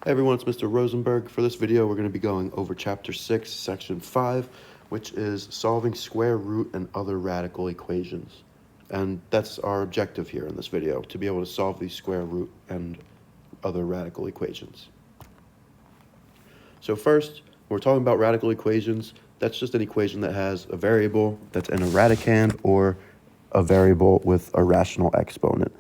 Hey everyone, it's Mr. Rosenberg. For this video, we're going to be going over Chapter 6, Section 5, which is solving square root and other radical equations. And that's our objective here in this video, to be able to solve these square root and other radical equations. So first, when we're talking about radical equations, that's just an equation that has a variable that's in a radicand or a variable with a rational exponent,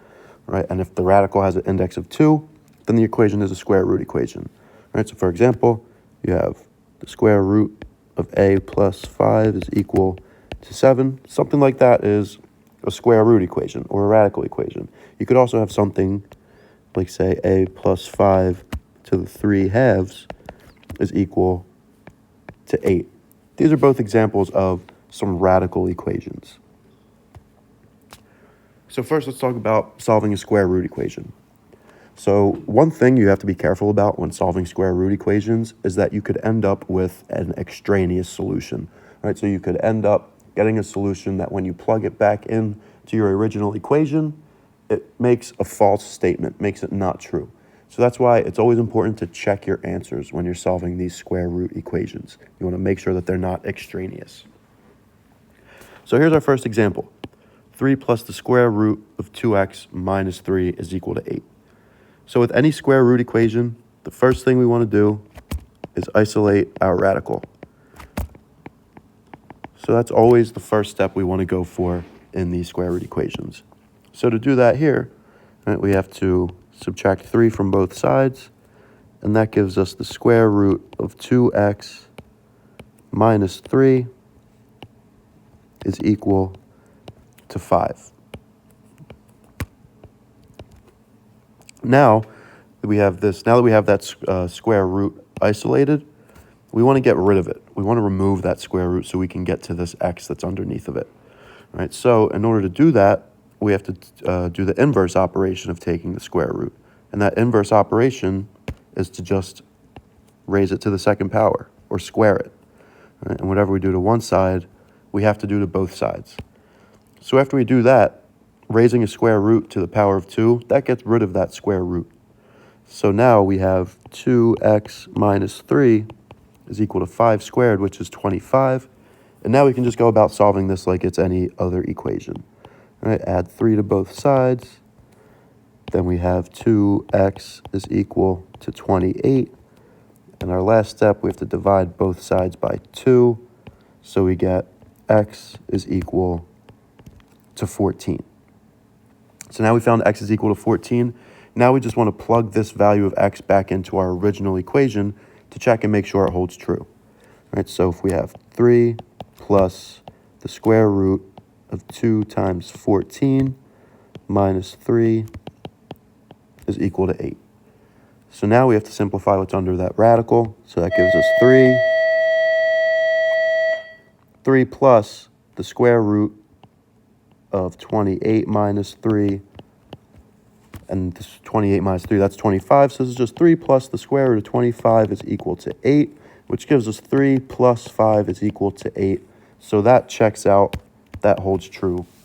right? And if the radical has an index of 2, then the equation is a square root equation, right? So for example, you have the square root of a plus 5 is equal to 7. Something like that is a square root equation or a radical equation. You could also have something like, say, a plus 5 to the 3/2 is equal to 8. These are both examples of some radical equations. So first, let's talk about solving a square root equation. So one thing you have to be careful about when solving square root equations is that you could end up with an extraneous solution, right? So you could end up getting a solution that when you plug it back in to your original equation, it makes a false statement, makes it not true. So that's why it's always important to check your answers when you're solving these square root equations. You want to make sure that they're not extraneous. So here's our first example. 3 plus the square root of 2x minus 3 is equal to 8. So with any square root equation, the first thing we want to do is isolate our radical. So that's always the first step we want to go for in these square root equations. So to do that here, right, we have to subtract 3 from both sides, and that gives us the square root of 2x minus 3 is equal to 5. Now that we have that square root isolated, we want to get rid of it. We want to remove that square root so we can get to this x that's underneath of it. Right? So in order to do that, we have to do the inverse operation of taking the square root. And that inverse operation is to just raise it to the second power, or square it. Right? And whatever we do to one side, we have to do to both sides. So after we do that, raising a square root to the power of 2, that gets rid of that square root. So now we have 2x minus 3 is equal to 5 squared, which is 25. And now we can just go about solving this like it's any other equation. All right, add 3 to both sides. Then we have 2x is equal to 28. And our last step, we have to divide both sides by 2. So we get x is equal to 14. So now we found x is equal to 14. Now we just want to plug this value of x back into our original equation to check and make sure it holds true. All right, so if we have 3 plus the square root of 2 times 14 minus 3 is equal to 8. So now we have to simplify what's under that radical. So that gives us 3 plus the square root of 28 minus 3. And this 28 minus 3, that's 25. So this is just 3 plus the square root of 25 is equal to 8, which gives us 3 plus 5 is equal to 8. So that checks out. That holds true